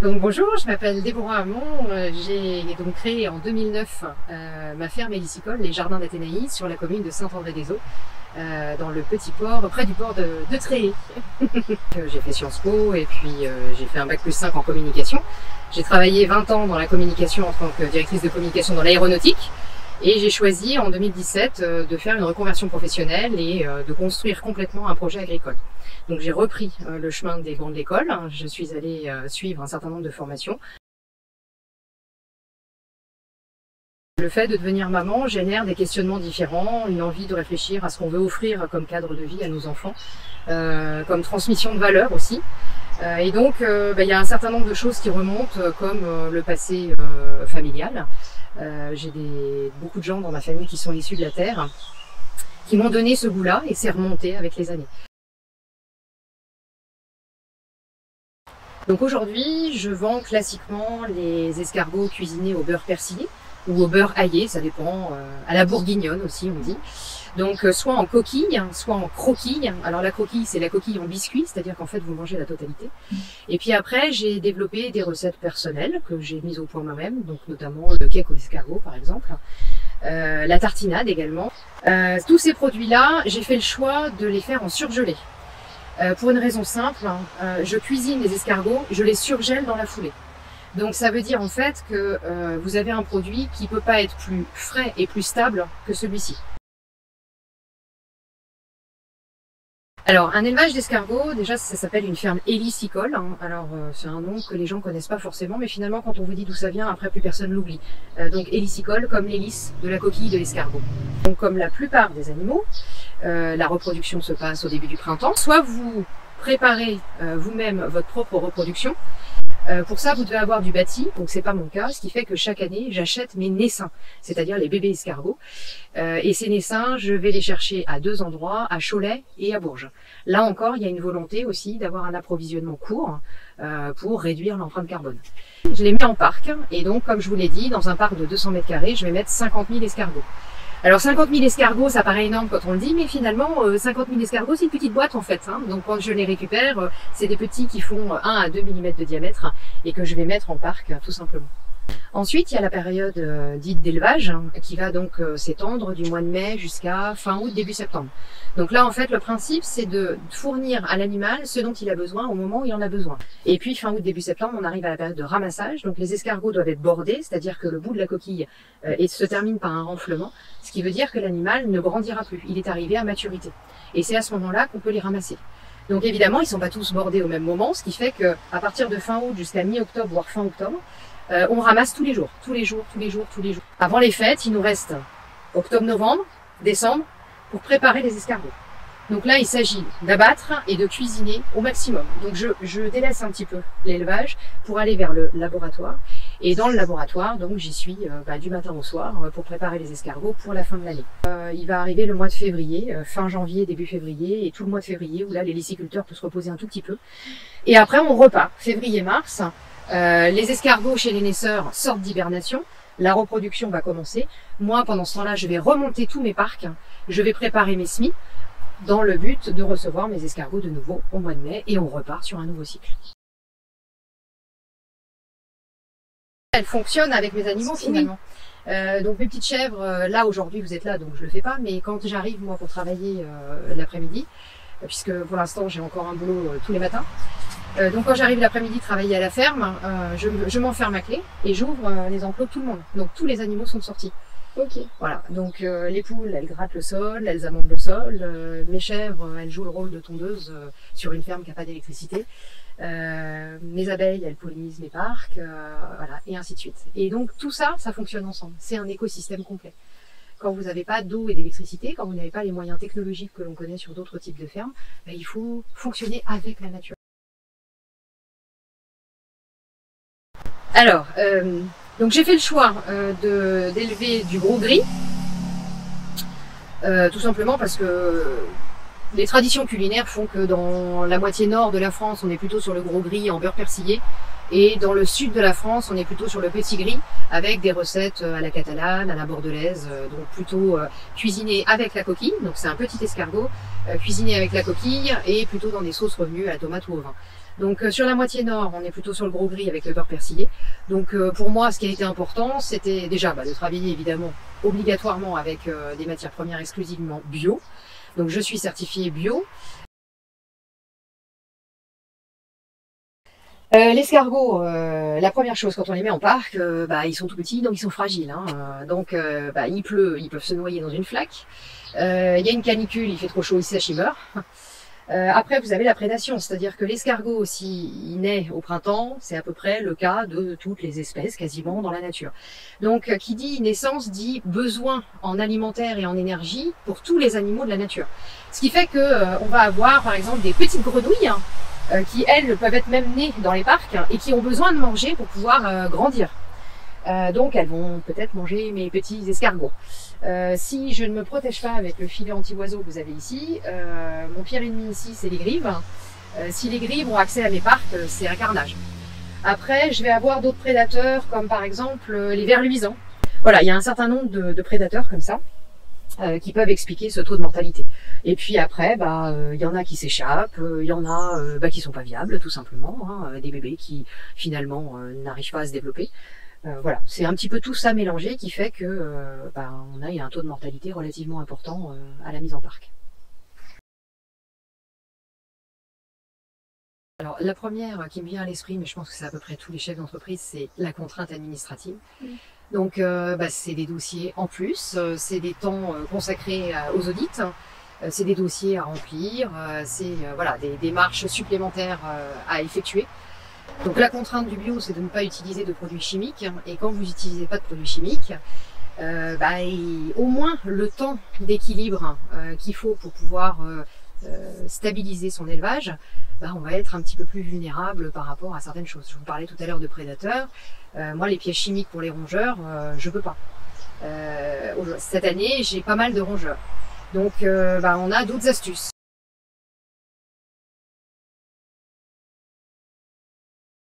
Donc bonjour, je m'appelle Déborah Hamon, j'ai donc créé en 2009 ma ferme hélicicole, les Jardins d'Athénaïs, sur la commune de Saint-André-des-Eaux, dans le petit port, près du port de Tréhé. J'ai fait Sciences Po et puis j'ai fait un bac+5 en communication. J'ai travaillé 20 ans dans la communication en tant que directrice de communication dans l'aéronautique. Et j'ai choisi en 2017 de faire une reconversion professionnelle et de construire complètement un projet agricole. Donc j'ai repris le chemin des bancs de l'école, je suis allée suivre un certain nombre de formations. Le fait de devenir maman génère des questionnements différents, une envie de réfléchir à ce qu'on veut offrir comme cadre de vie à nos enfants, comme transmission de valeurs aussi. Et donc il y a un certain nombre de choses qui remontent comme le passé familial. J'ai beaucoup de gens dans ma famille qui sont issus de la terre, qui m'ont donné ce goût-là et c'est remonté avec les années. Donc aujourd'hui, je vends classiquement les escargots cuisinés au beurre persillé ou au beurre aillé, ça dépend, à la bourguignonne aussi on dit. Donc soit en coquille, soit en croquille. Alors la coquille, c'est la coquille en biscuit, c'est-à-dire qu'en fait vous mangez la totalité. Et puis après, j'ai développé des recettes personnelles que j'ai mises au point moi-même, donc notamment le cake aux escargots par exemple, la tartinade également. Tous ces produits-là, j'ai fait le choix de les faire en surgelé. Pour une raison simple, je cuisine les escargots, je les surgèle dans la foulée. Donc ça veut dire en fait que vous avez un produit qui ne peut pas être plus frais et plus stable que celui-ci. Alors, un élevage d'escargots, déjà ça s'appelle une ferme hélicicole. Alors c'est un nom que les gens connaissent pas forcément, mais finalement quand on vous dit d'où ça vient, après plus personne l'oublie. Donc hélicicole comme l'hélice de la coquille de l'escargot. Donc comme la plupart des animaux, la reproduction se passe au début du printemps. Soit vous préparez vous-même votre propre reproduction. Pour ça, vous devez avoir du bâti, donc c'est pas mon cas, ce qui fait que chaque année, j'achète mes naissins, c'est-à-dire les bébés escargots. Et ces naissins, je vais les chercher à deux endroits, à Cholet et à Bourges. Là encore, il y a une volonté aussi d'avoir un approvisionnement court pour réduire l'empreinte carbone. Je les mets en parc, et donc, comme je vous l'ai dit, dans un parc de 200 mètres carrés, je vais mettre 50 000 escargots. Alors 50 000 escargots, ça paraît énorme quand on le dit, mais finalement 50 000 escargots, c'est une petite boîte en fait. Donc quand je les récupère, c'est des petits qui font 1 à 2 mm de diamètre et que je vais mettre en parc tout simplement. Ensuite, il y a la période dite d'élevage qui va donc s'étendre du mois de mai jusqu'à fin août, début septembre. Donc là, en fait, le principe, c'est de fournir à l'animal ce dont il a besoin au moment où il en a besoin. Et puis, fin août, début septembre, on arrive à la période de ramassage. Donc les escargots doivent être bordés, c'est-à-dire que le bout de la coquille se termine par un renflement, ce qui veut dire que l'animal ne grandira plus. Il est arrivé à maturité. Et c'est à ce moment-là qu'on peut les ramasser. Donc évidemment, ils ne sont pas tous bordés au même moment, ce qui fait qu'à partir de fin août jusqu'à mi-octobre, voire fin octobre, on ramasse tous les jours. Avant les fêtes, il nous reste octobre-novembre, décembre, pour préparer les escargots. Donc là, il s'agit d'abattre et de cuisiner au maximum. Donc je délaisse un petit peu l'élevage pour aller vers le laboratoire. Et dans le laboratoire, donc j'y suis du matin au soir pour préparer les escargots pour la fin de l'année. Il va arriver le mois de février, fin janvier, début février, et tout le mois de février où là, les liciculteurs peuvent se reposer un tout petit peu. Et après, on repart, février-mars. Les escargots chez les naisseurs sortent d'hibernation, la reproduction va commencer. Moi, pendant ce temps-là, je vais remonter tous mes parcs, je vais préparer mes semis dans le but de recevoir mes escargots de nouveau au mois de mai et on repart sur un nouveau cycle. Elle fonctionne avec mes animaux finalement. Donc mes petites chèvres, là aujourd'hui vous êtes là donc je le fais pas, mais quand j'arrive moi pour travailler l'après-midi, puisque pour l'instant j'ai encore un boulot tous les matins, donc quand j'arrive l'après-midi travailler à la ferme, je m'enferme à clé et j'ouvre les enclos de tout le monde. Donc tous les animaux sont sortis. Ok. Voilà, donc les poules elles grattent le sol, elles amendent le sol, mes chèvres elles jouent le rôle de tondeuse sur une ferme qui n'a pas d'électricité, mes abeilles elles pollinisent mes parcs, voilà, et ainsi de suite. Et donc tout ça, ça fonctionne ensemble, c'est un écosystème complet. Quand vous n'avez pas d'eau et d'électricité, quand vous n'avez pas les moyens technologiques que l'on connaît sur d'autres types de fermes, il faut fonctionner avec la nature. Alors, donc j'ai fait le choix d'élever du gros gris, tout simplement parce que les traditions culinaires font que dans la moitié nord de la France, on est plutôt sur le gros gris en beurre persillé, et dans le sud de la France, on est plutôt sur le petit gris avec des recettes à la catalane, à la bordelaise, donc plutôt cuisinées avec la coquille. Donc c'est un petit escargot cuisiné avec la coquille et plutôt dans des sauces revenues à la tomate ou au vin. Donc sur la moitié nord, on est plutôt sur le gros gris avec le beurre persillé. Donc pour moi, ce qui a été important, c'était déjà de travailler évidemment obligatoirement avec des matières premières exclusivement bio. Donc je suis certifiée bio. L'escargot, la première chose quand on les met en parc, ils sont tout petits, donc ils sont fragiles. Il pleut, ils peuvent se noyer dans une flaque. Il y a une canicule, il fait trop chaud, il sèche, il meurt. Après, vous avez la prédation, c'est-à-dire que l'escargot, s'il naît au printemps, c'est à peu près le cas de toutes les espèces quasiment dans la nature. Donc, qui dit naissance dit besoin en alimentaire et en énergie pour tous les animaux de la nature. Ce qui fait que on va avoir, par exemple, des petites grenouilles qui, elles, peuvent être même nées dans les parcs et qui ont besoin de manger pour pouvoir grandir. Donc, elles vont peut-être manger mes petits escargots. Si je ne me protège pas avec le filet anti-oiseau que vous avez ici, mon pire ennemi ici, c'est les grives. Si les grives ont accès à mes parcs, c'est un carnage. Après, je vais avoir d'autres prédateurs, comme par exemple les vers luisants. Voilà, il y a un certain nombre de prédateurs comme ça, qui peuvent expliquer ce taux de mortalité. Et puis après, y en a qui s'échappent, il y en a qui sont pas viables, tout simplement, des bébés qui finalement n'arrivent pas à se développer. Voilà, c'est un petit peu tout ça mélangé qui fait que on a un taux de mortalité relativement important à la mise en parc. Alors la première qui me vient à l'esprit, mais je pense que c'est à peu près tous les chefs d'entreprise, c'est la contrainte administrative. Donc c'est des dossiers en plus, c'est des temps consacrés aux audits, c'est des dossiers à remplir, c'est des démarches supplémentaires à effectuer. Donc la contrainte du bio, c'est de ne pas utiliser de produits chimiques. Et quand vous n'utilisez pas de produits chimiques, au moins le temps d'équilibre qu'il faut pour pouvoir stabiliser son élevage, on va être un petit peu plus vulnérable par rapport à certaines choses. Je vous parlais tout à l'heure de prédateurs. Moi, les pièges chimiques pour les rongeurs, je peux pas. Cette année, j'ai pas mal de rongeurs. Donc, on a d'autres astuces.